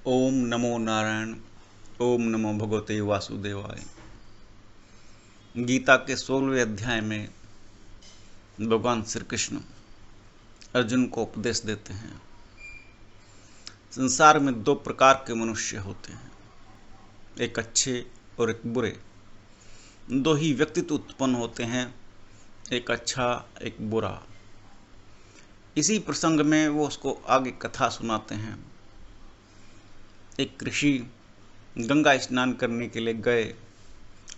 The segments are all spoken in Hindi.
ओम नमो नारायण। ओम नमो भगवते वासुदेवाय। गीता के 16वें अध्याय में भगवान श्री कृष्ण अर्जुन को उपदेश देते हैं। संसार में दो प्रकार के मनुष्य होते हैं, एक अच्छे और एक बुरे। दो ही व्यक्तित्व उत्पन्न होते हैं, एक अच्छा एक बुरा। इसी प्रसंग में वो उसको आगे कथा सुनाते हैं। एक ऋषि गंगा स्नान करने के लिए गए।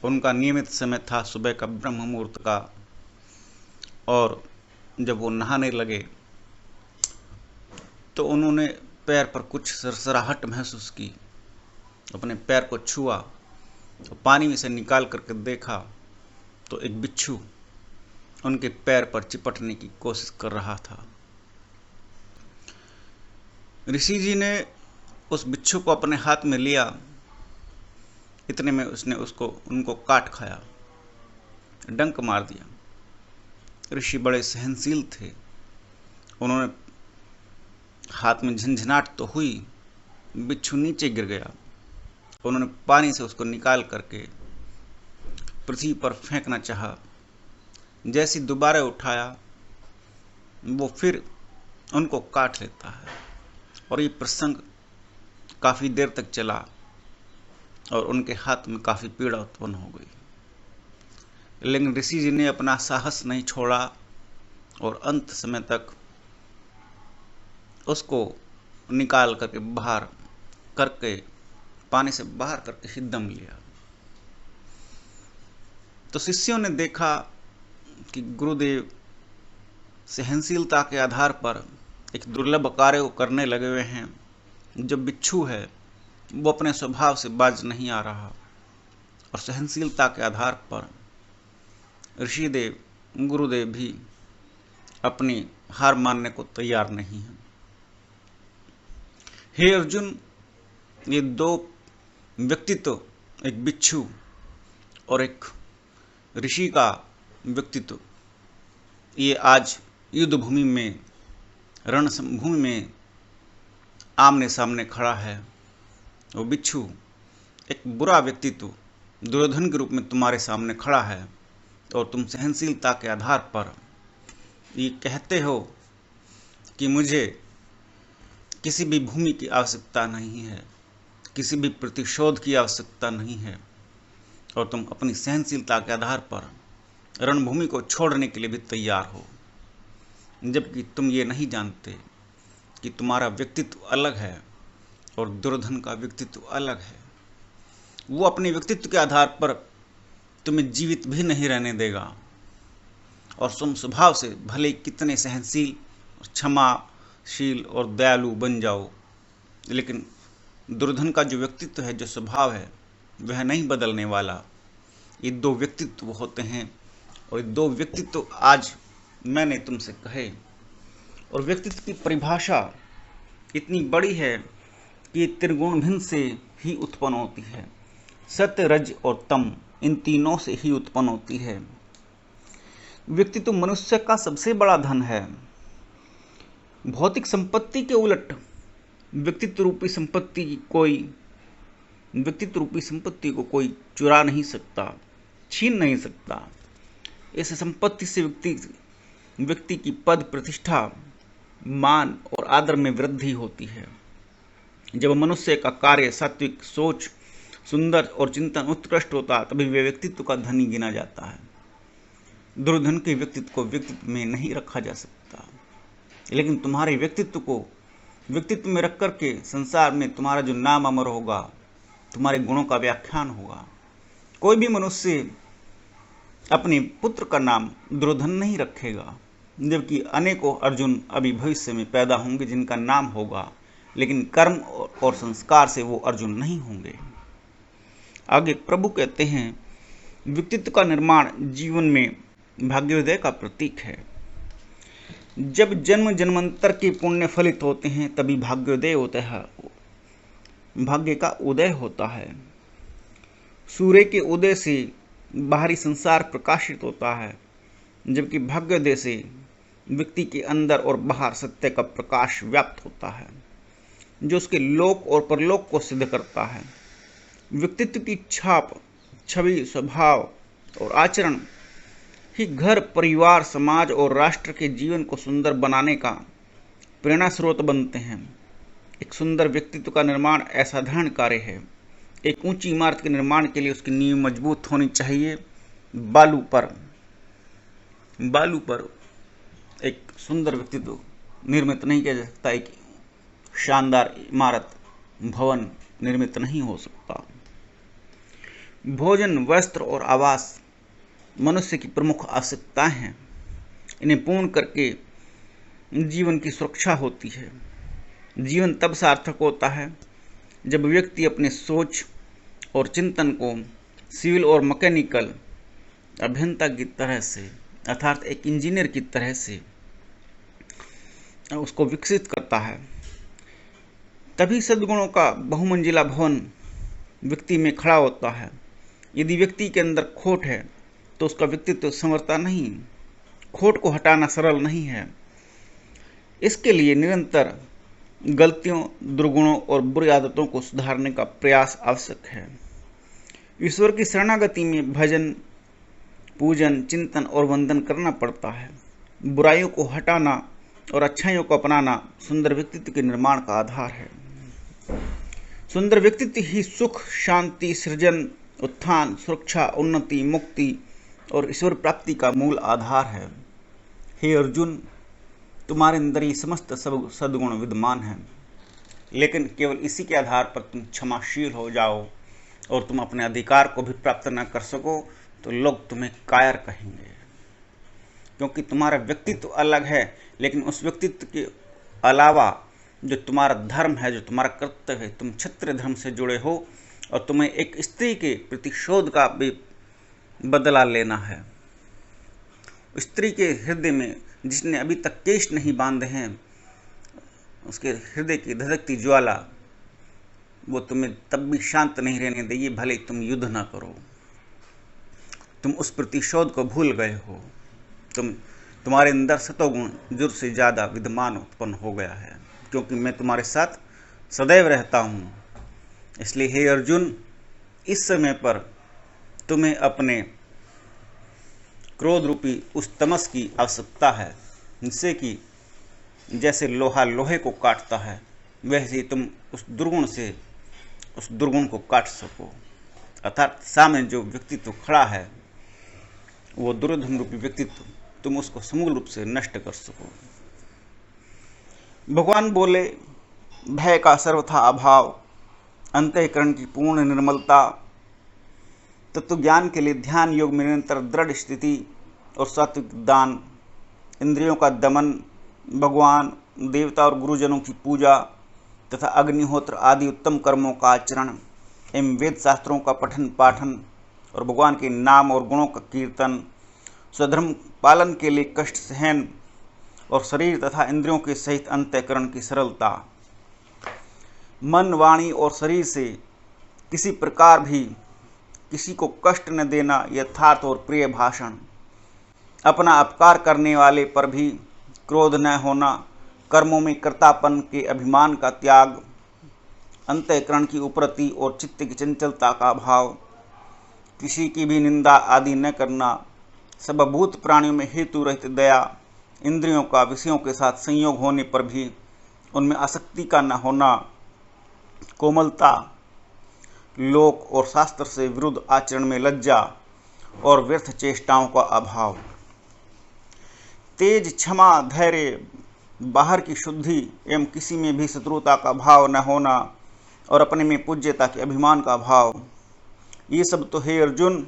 उनका नियमित समय था सुबह का ब्रह्म मुहूर्त का, और जब वो नहाने लगे तो उन्होंने पैर पर कुछ सरसराहट महसूस की। अपने पैर को छुआ तो पानी में से निकाल करके देखा तो एक बिच्छू उनके पैर पर चिपटने की कोशिश कर रहा था। ऋषि जी ने उस बिच्छू को अपने हाथ में लिया। इतने में उसने उनको काट खाया, डंक मार दिया। ऋषि बड़े सहनशील थे। उन्होंने हाथ में झंझनाहट तो हुई, बिच्छू नीचे गिर गया। उन्होंने पानी से उसको निकाल करके पृथ्वी पर फेंकना चाहा। जैसे दोबारा उठाया वो फिर उनको काट लेता है, और ये प्रसंग काफी देर तक चला और उनके हाथ में काफी पीड़ा उत्पन्न हो गई। लेकिन ऋषि जी ने अपना साहस नहीं छोड़ा और अंत समय तक उसको निकाल करके बाहर करके पानी से बाहर करके ही दम लिया। तो शिष्यों ने देखा कि गुरुदेव सहनशीलता के आधार पर एक दुर्लभ कार्य को करने लगे हुए हैं। जो बिच्छू है वो अपने स्वभाव से बाज नहीं आ रहा, और सहनशीलता के आधार पर ऋषिदेव गुरुदेव भी अपनी हार मानने को तैयार नहीं है। हे अर्जुन, ये दो व्यक्तित्व, एक बिच्छू और एक ऋषि का व्यक्तित्व, ये आज युद्ध भूमि में, रण भूमि में आमने सामने खड़ा है। वो बिच्छू एक बुरा व्यक्तित्व दुर्योधन के रूप में तुम्हारे सामने खड़ा है, और तुम सहनशीलता के आधार पर ये कहते हो कि मुझे किसी भी भूमि की आवश्यकता नहीं है, किसी भी प्रतिशोध की आवश्यकता नहीं है, और तुम अपनी सहनशीलता के आधार पर रणभूमि को छोड़ने के लिए भी तैयार हो। जबकि तुम ये नहीं जानते कि तुम्हारा व्यक्तित्व अलग है और दुर्योधन का व्यक्तित्व अलग है। वो अपने व्यक्तित्व के आधार पर तुम्हें जीवित भी नहीं रहने देगा, और तुम स्वभाव से भले कितने सहनशील, क्षमाशील और दयालु बन जाओ, लेकिन दुर्योधन का जो व्यक्तित्व है, जो स्वभाव है, वह नहीं बदलने वाला। ये दो व्यक्तित्व होते हैं, और ये दो व्यक्तित्व आज मैंने तुमसे कहे। और व्यक्तित्व की परिभाषा इतनी बड़ी है कि त्रिगुण भिन्न से ही उत्पन्न होती है। सत्य, रज और तम, इन तीनों से ही उत्पन्न होती है। व्यक्तित्व मनुष्य का सबसे बड़ा धन है। भौतिक संपत्ति के उलट व्यक्तित्व रूपी संपत्ति को कोई चुरा नहीं सकता, छीन नहीं सकता। इस संपत्ति से व्यक्ति की पद प्रतिष्ठा, मान और आदर में वृद्धि होती है। जब मनुष्य का कार्य, सात्विक सोच, सुंदर और चिंतन उत्कृष्ट होता, तभी वे व्यक्तित्व का धनी गिना जाता है। दुर्योधन के व्यक्तित्व को व्यक्तित्व में नहीं रखा जा सकता, लेकिन तुम्हारे व्यक्तित्व को व्यक्तित्व में रख करके संसार में तुम्हारा जो नाम अमर होगा, तुम्हारे गुणों का व्याख्यान होगा। कोई भी मनुष्य अपने पुत्र का नाम दुर्योधन नहीं रखेगा, जबकि अनेकों अर्जुन अभी भविष्य में पैदा होंगे जिनका नाम होगा, लेकिन कर्म और संस्कार से वो अर्जुन नहीं होंगे। आगे प्रभु कहते हैं, व्यक्तित्व का निर्माण जीवन में भाग्योदय का प्रतीक है। जब जन्म जन्मांतर के पुण्य फलित होते हैं, तभी भाग्योदय होता है, भाग्य का उदय होता है। सूर्य के उदय से बाहरी संसार प्रकाशित होता है, जबकि भाग्योदय से व्यक्ति के अंदर और बाहर सत्य का प्रकाश व्याप्त होता है। जो उसके लोक और परलोक को सिद्ध करता है। व्यक्तित्व की छाप, छवि, स्वभाव और आचरण ही घर, परिवार, समाज और राष्ट्र के जीवन को सुंदर बनाने का प्रेरणा स्रोत बनते हैं। एक सुंदर व्यक्तित्व का निर्माण असाधारण कार्य है। एक ऊंची इमारत के निर्माण के लिए उसकी नींव मजबूत होनी चाहिए। बालू पर एक सुंदर व्यक्तित्व निर्मित नहीं किया जा सकता। एक शानदार इमारत, भवन निर्मित नहीं हो सकता। भोजन, वस्त्र और आवास मनुष्य की प्रमुख आवश्यकताएं हैं। इन्हें पूर्ण करके जीवन की सुरक्षा होती है। जीवन तब सार्थक होता है जब व्यक्ति अपने सोच और चिंतन को सिविल और मैकेनिकल अभियंता की तरह से, अर्थात एक इंजीनियर की तरह से उसको विकसित करता है। तभी सद्गुणों का बहुमंजिला भवन व्यक्ति में खड़ा होता है। यदि व्यक्ति के अंदर खोट है तो उसका व्यक्तित्व संवरता नहीं। खोट को हटाना सरल नहीं है। इसके लिए निरंतर गलतियों, दुर्गुणों और बुरी आदतों को सुधारने का प्रयास आवश्यक है। ईश्वर की शरणागति में भजन, पूजन, चिंतन और वंदन करना पड़ता है। बुराइयों को हटाना और अच्छाइयों को अपनाना सुंदर व्यक्तित्व के निर्माण का आधार है। सुंदर व्यक्तित्व ही सुख, शांति, सृजन, उत्थान, सुरक्षा, उन्नति, मुक्ति और ईश्वर प्राप्ति का मूल आधार है। हे अर्जुन, तुम्हारे अंदर ये समस्त सद्गुण विद्यमान हैं, लेकिन केवल इसी के आधार पर तुम क्षमाशील हो जाओ और तुम अपने अधिकार को भी प्राप्त न कर सको तो लोग तुम्हें कायर कहेंगे, क्योंकि तुम्हारा व्यक्तित्व अलग है। लेकिन उस व्यक्तित्व के अलावा जो तुम्हारा धर्म है, जो तुम्हारा कर्तव्य है, तुम क्षत्रिय धर्म से जुड़े हो और तुम्हें एक स्त्री के प्रतिशोध का भी बदला लेना है। स्त्री के हृदय में जिसने अभी तक केश नहीं बांधे हैं, उसके हृदय की धधकती ज्वाला वो तुम्हें तब भी शांत नहीं रहने देगी, भले तुम युद्ध ना करो। तुम उस प्रतिशोध को भूल गए हो। तुम्हारे अंदर सतोगुण जुर से ज़्यादा विद्यमान उत्पन्न हो गया है, क्योंकि मैं तुम्हारे साथ सदैव रहता हूँ। इसलिए हे अर्जुन, इस समय पर तुम्हें अपने क्रोध रूपी उस तमस की आवश्यकता है, जिससे कि जैसे लोहा लोहे को काटता है, वैसे ही तुम उस दुर्गुण को काट सको। अर्थात सामने जो व्यक्तित्व खड़ा है, वो दुर्योधन रूपी व्यक्तित्व, तुम उसको समूल रूप से नष्ट कर सको। भगवान बोले, भय का सर्वथा अभाव, अंतःकरण की पूर्ण निर्मलता, तत्व ज्ञान के लिए ध्यान योग में निरंतर दृढ़ स्थिति और सात्विक दान, इंद्रियों का दमन, भगवान, देवता और गुरुजनों की पूजा तथा अग्निहोत्र आदि उत्तम कर्मों का आचरण एवं वेद शास्त्रों का पठन पाठन और भगवान के नाम और गुणों का कीर्तन, स्वधर्म पालन के लिए कष्ट सहन और शरीर तथा इंद्रियों के सहित अंतःकरण की सरलता, मन, वाणी और शरीर से किसी प्रकार भी किसी को कष्ट न देना, यथार्थ और प्रिय भाषण, अपना अपकार करने वाले पर भी क्रोध न होना, कर्मों में कर्तापन के अभिमान का त्याग, अंतःकरण की उपरति और चित्त की चंचलता का अभाव, किसी की भी निंदा आदि न करना, सबभूत प्राणियों में हेतु रहित दया, इंद्रियों का विषयों के साथ संयोग होने पर भी उनमें आसक्ति का न होना, कोमलता, लोक और शास्त्र से विरुद्ध आचरण में लज्जा और व्यर्थ चेष्टाओं का अभाव, तेज, क्षमा, धैर्य, बाहर की शुद्धि एवं किसी में भी शत्रुता का भाव न होना और अपने में पूज्यता के अभिमान का भाव, ये सब तो हे अर्जुन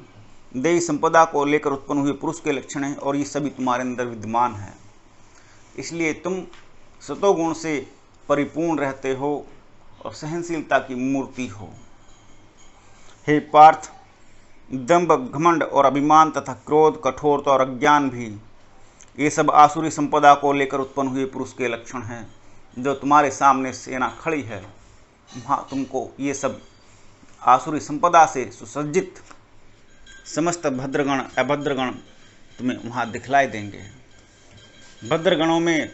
देवी संपदा को लेकर उत्पन्न हुए पुरुष के लक्षण हैं और ये सभी तुम्हारे अंदर विद्यमान हैं। इसलिए तुम सतोगुण से परिपूर्ण रहते हो और सहनशीलता की मूर्ति हो। हे पार्थ, दंभ, घमंड और अभिमान तथा क्रोध, कठोरता और अज्ञान भी ये सब आसुरी संपदा को लेकर उत्पन्न हुए पुरुष के लक्षण हैं। जो तुम्हारे सामने सेना खड़ी है, वहाँ तुमको ये सब आसुरी संपदा से सुसज्जित समस्त भद्रगण अभद्रगण तुम्हें वहाँ दिखलाई देंगे। भद्रगणों में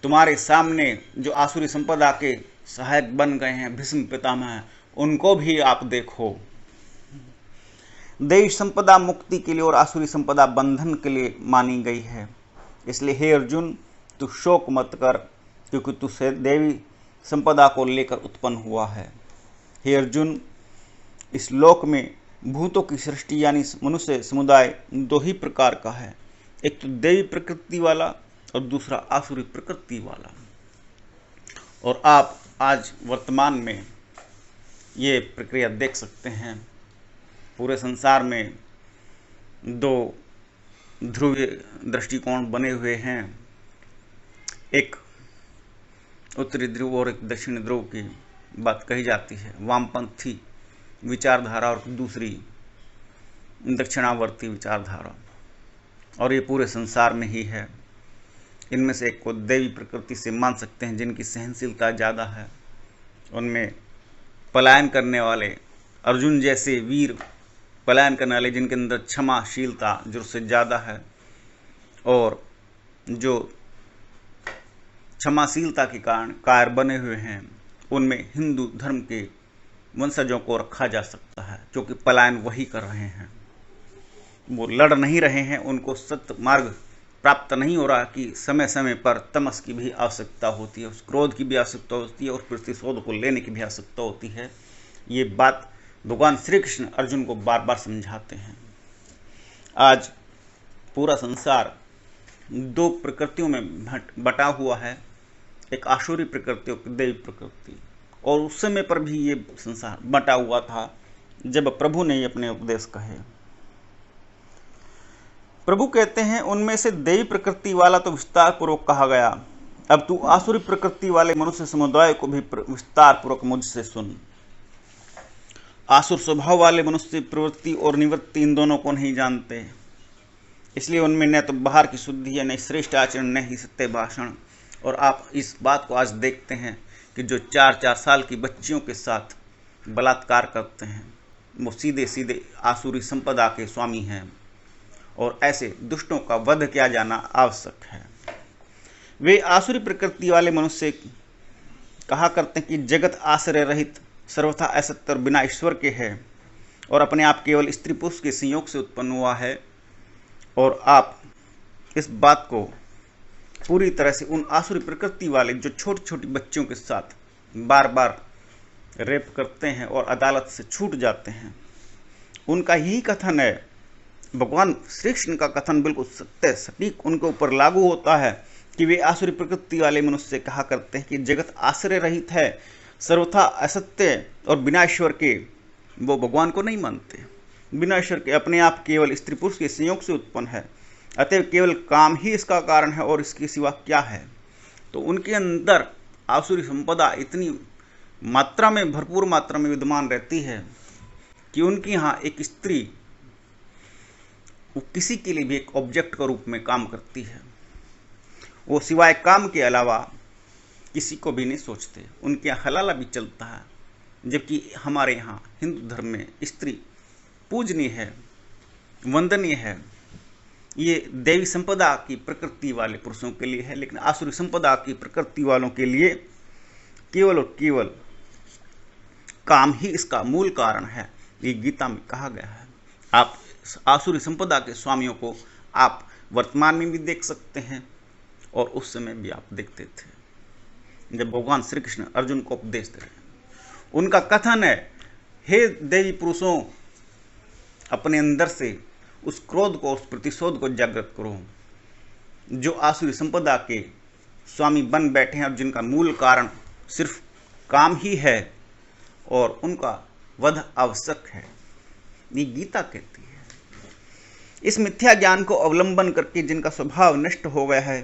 तुम्हारे सामने जो आसुरी संपदा के सहायक बन गए हैं, भीष्म पितामह, उनको भी आप देखो। दैवी संपदा मुक्ति के लिए और आसुरी संपदा बंधन के लिए मानी गई है। इसलिए हे अर्जुन, तू शोक मत कर, क्योंकि तू देवी संपदा को लेकर उत्पन्न हुआ है। हे अर्जुन, इस लोक में भूतों की सृष्टि यानी मनुष्य समुदाय दो ही प्रकार का है, एक तो देवी प्रकृति वाला और दूसरा आसुरी प्रकृति वाला। और आप आज वर्तमान में ये प्रक्रिया देख सकते हैं। पूरे संसार में दो ध्रुवीय दृष्टिकोण बने हुए हैं, एक उत्तरी ध्रुव और एक दक्षिणी ध्रुव की बात कही जाती है, वामपंथी विचारधारा और दूसरी दक्षिणावर्ती विचारधारा, और ये पूरे संसार में ही है। इनमें से एक को देवी प्रकृति से मान सकते हैं, जिनकी सहनशीलता ज़्यादा है। उनमें पलायन करने वाले अर्जुन जैसे वीर पलायन करने वाले, जिनके अंदर क्षमाशीलता जो से ज़्यादा है, और जो क्षमाशीलता के कारण कायर बने हुए हैं, उनमें हिंदू धर्म के वंशजों को रखा जा सकता है, क्योंकि पलायन वही कर रहे हैं। वो लड़ नहीं रहे हैं, उनको सत्य मार्ग प्राप्त नहीं हो रहा कि समय समय पर तमस की भी आवश्यकता होती है, उस क्रोध की भी आवश्यकता होती है, और प्रतिशोध को लेने की भी आवश्यकता होती है। ये बात भगवान श्री कृष्ण अर्जुन को बार बार समझाते हैं। आज पूरा संसार दो प्रकृतियों में बटा हुआ है, एक आसुरी प्रकृति और देवी प्रकृति। और उस समय पर भी ये संसार बटा हुआ था जब प्रभु ने अपने उपदेश कहे। प्रभु कहते हैं, उनमें से देवी प्रकृति वाला तो विस्तार पूर्वक कहा गया, अब तू आसुरी प्रकृति वाले मनुष्य समुदाय को भी विस्तार पूर्वक मुझसे सुन। आसुर स्वभाव वाले मनुष्य प्रवृत्ति और निवृत्ति इन दोनों को नहीं जानते, इसलिए उनमें न तो बाहर की शुद्धि है, न श्रेष्ठ आचरण, न ही सत्य भाषण। और आप इस बात को आज देखते हैं कि जो 4-4 साल की बच्चियों के साथ बलात्कार करते हैं, वो सीधे सीधे आसुरी संपदा के स्वामी हैं, और ऐसे दुष्टों का वध किया जाना आवश्यक है। वे आसुरी प्रकृति वाले मनुष्य कहा करते हैं कि जगत आश्रय रहित, सर्वथा असत्य और बिना ईश्वर के है, और अपने आप केवल स्त्री पुरुष के संयोग से उत्पन्न हुआ है। और आप इस बात को पूरी तरह से उन आसुरी प्रकृति वाले जो छोटी छोटी बच्चियों के साथ बार बार रेप करते हैं और अदालत से छूट जाते हैं, उनका यही कथन है। भगवान श्री कृष्ण का कथन बिल्कुल सत्य सटीक उनके ऊपर लागू होता है कि वे आसुरी प्रकृति वाले मनुष्य कहा करते हैं कि जगत आश्रय रहित है, सर्वथा असत्य और बिना ईश्वर के। वो भगवान को नहीं मानते, बिना ईश्वर के, अपने आप केवल स्त्री पुरुष के संयोग से उत्पन्न है, अतएव केवल काम ही इसका कारण है और इसके सिवा क्या है। तो उनके अंदर आसुरी संपदा इतनी मात्रा में, भरपूर मात्रा में विद्यमान रहती है कि उनकी यहाँ एक स्त्री वो किसी के लिए भी एक ऑब्जेक्ट के रूप में काम करती है। वो सिवाय काम के अलावा किसी को भी नहीं सोचते। उनके यहाँ हलाला भी चलता है, जबकि हमारे यहाँ हिंदू धर्म में स्त्री पूजनीय है, वंदनीय है। ये देवी संपदा की प्रकृति वाले पुरुषों के लिए है, लेकिन आसुरी संपदा की प्रकृति वालों के लिए केवल और केवल काम ही इसका मूल कारण है। ये गीता में कहा गया है। आप आसुरी संपदा के स्वामियों को आप वर्तमान में भी देख सकते हैं, और उस समय भी आप देखते थे जब भगवान श्री कृष्ण अर्जुन को उपदेश दे रहे हैं। उनका कथन है, हे देवी पुरुषों, अपने अंदर से उस क्रोध को, उस प्रतिशोध को जागृत करो जो आसुरी संपदा के स्वामी बन बैठे हैं, और जिनका मूल कारण सिर्फ काम ही है, और उनका वध आवश्यक है। ये गीता कहती है। इस मिथ्या ज्ञान को अवलंबन करके जिनका स्वभाव नष्ट हो गया है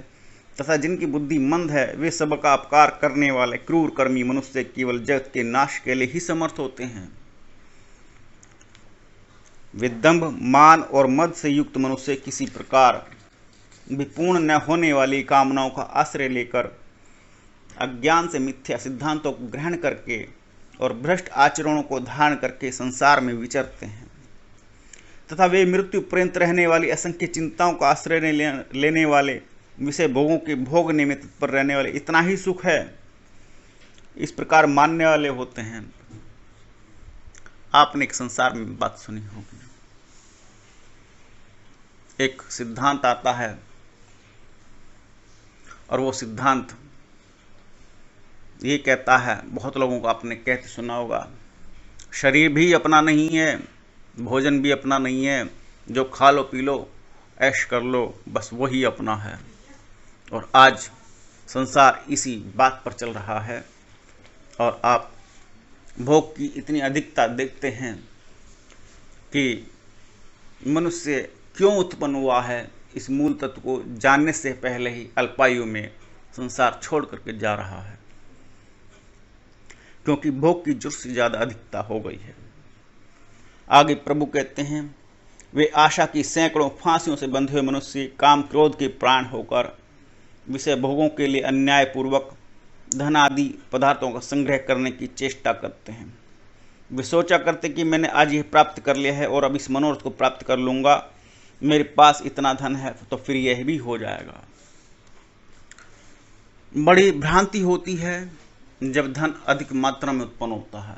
तथा जिनकी बुद्धि मंद है, वे सबका अपकार करने वाले क्रूर कर्मी मनुष्य केवल जगत के नाश के लिए ही समर्थ होते हैं। विदंभ, मान और मद से युक्त मनुष्य किसी प्रकार भी पूर्ण न होने वाली कामनाओं का आश्रय लेकर अज्ञान से मिथ्या सिद्धांतों को ग्रहण करके और भ्रष्ट आचरणों को धारण करके संसार में विचरते हैं, तथा वे मृत्यु पर्यंत रहने वाली असंख्य चिंताओं का आश्रय लेने वाले, विषय भोगों के भोगने में तत्पर रहने वाले। इतना ही सुख है इस प्रकार मानने वाले होते हैं। आपने एक संसार में बात सुनी होगी, एक सिद्धांत आता है और वो सिद्धांत ये कहता है, बहुत लोगों को आपने कहते सुना होगा, शरीर भी अपना नहीं है, भोजन भी अपना नहीं है, जो खा लो पी लो ऐश कर लो बस वही अपना है। और आज संसार इसी बात पर चल रहा है और आप भोग की इतनी अधिकता देखते हैं कि मनुष्य क्यों उत्पन्न हुआ है, इस मूल तत्व को जानने से पहले ही अल्पायु में संसार छोड़ करके जा रहा है, क्योंकि भोग की जरूरत से ज़्यादा अधिकता हो गई है। आगे प्रभु कहते हैं, वे आशा की सैकड़ों फांसियों से बंधे हुए मनुष्य काम क्रोध के प्राण होकर विषय भोगों के लिए अन्यायपूर्वक धन आदि पदार्थों का संग्रह करने की चेष्टा करते हैं। वे सोचा करते कि मैंने आज यह प्राप्त कर लिया है और अब इस मनोरथ को प्राप्त कर लूँगा, मेरे पास इतना धन है तो फिर यह भी हो जाएगा। बड़ी भ्रांति होती है जब धन अधिक मात्रा में उत्पन्न होता है।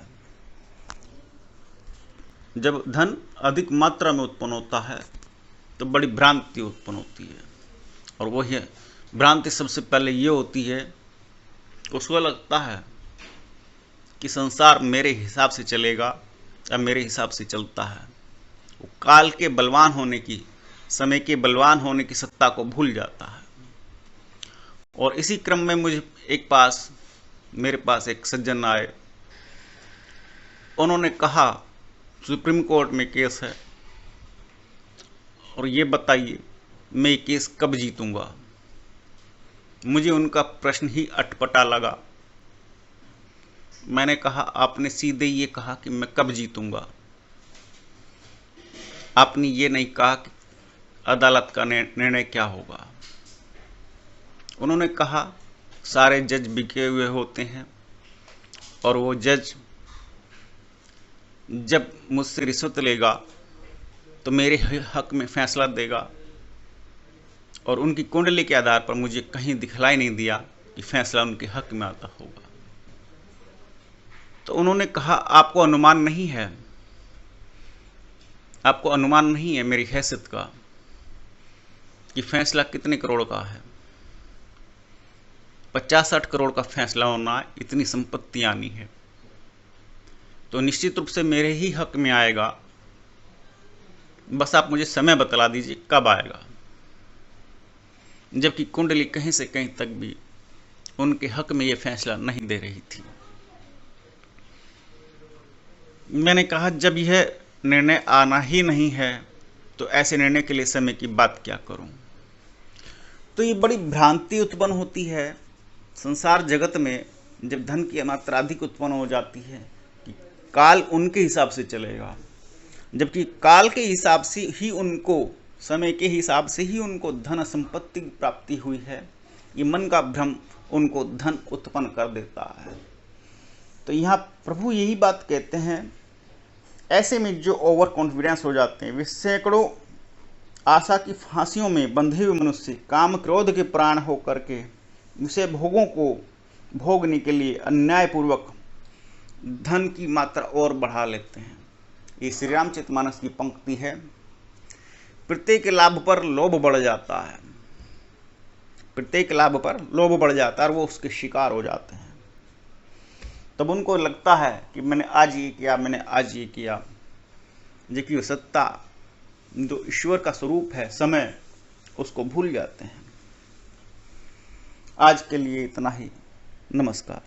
जब धन अधिक मात्रा में उत्पन्न होता है तो बड़ी भ्रांति उत्पन्न होती है, और वही भ्रांति सबसे पहले ये होती है, उसको लगता है कि संसार मेरे हिसाब से चलेगा या मेरे हिसाब से चलता है। वो काल के बलवान होने की, समय के बलवान होने की सत्ता को भूल जाता है। और इसी क्रम में मेरे पास एक सज्जन आए, उन्होंने कहा सुप्रीम कोर्ट में केस है और ये बताइए मैं ये केस कब जीतूंगा। मुझे उनका प्रश्न ही अटपटा लगा। मैंने कहा आपने सीधे ये कहा कि मैं कब जीतूंगा, आपने ये नहीं कहा कि अदालत का निर्णय क्या होगा। उन्होंने कहा सारे जज बिके हुए होते हैं और वो जज जब मुझसे रिश्वत लेगा तो मेरे हक में फैसला देगा, और उनकी कुंडली के आधार पर मुझे कहीं दिखलाई नहीं दिया कि फैसला उनके हक में आता होगा। तो उन्होंने कहा आपको अनुमान नहीं है, आपको अनुमान नहीं है मेरी हैसियत का कि फैसला कितने करोड़ का है। 50-60 करोड़ का फैसला होना, इतनी संपत्ति आनी है तो निश्चित रूप से मेरे ही हक में आएगा। बस आप मुझे समय बतला दीजिए कब आएगा। जबकि कुंडली कहीं से कहीं तक भी उनके हक में यह फैसला नहीं दे रही थी। मैंने कहा जब यह निर्णय आना ही नहीं है तो ऐसे निर्णय के लिए समय की बात क्या करूं। तो ये बड़ी भ्रांति उत्पन्न होती है संसार जगत में जब धन की मात्रा अधिक उत्पन्न हो जाती है कि काल उनके हिसाब से चलेगा, जबकि काल के हिसाब से ही उनको, समय के हिसाब से ही उनको धन संपत्ति की प्राप्ति हुई है। ये मन का भ्रम उनको धन उत्पन्न कर देता है। तो यहाँ प्रभु यही बात कहते हैं, ऐसे में जो ओवर कॉन्फिडेंस हो जाते हैं, वे सैकड़ों आशा की फांसियों में बंधे हुए मनुष्य काम क्रोध के प्राण हो करके विषय भोगों को भोगने के लिए अन्यायपूर्वक धन की मात्रा और बढ़ा लेते हैं। ये श्री रामचरितमानस की पंक्ति है। प्रत्येक लाभ पर लोभ बढ़ जाता है, प्रत्येक लाभ पर लोभ बढ़ जाता है और वो उसके शिकार हो जाते हैं। तब उनको लगता है कि मैंने आज ये किया, मैंने आज ये किया, जबकि सत्ता जो ईश्वर का स्वरूप है समय, उसको भूल जाते हैं। आज के लिए इतना ही। नमस्कार।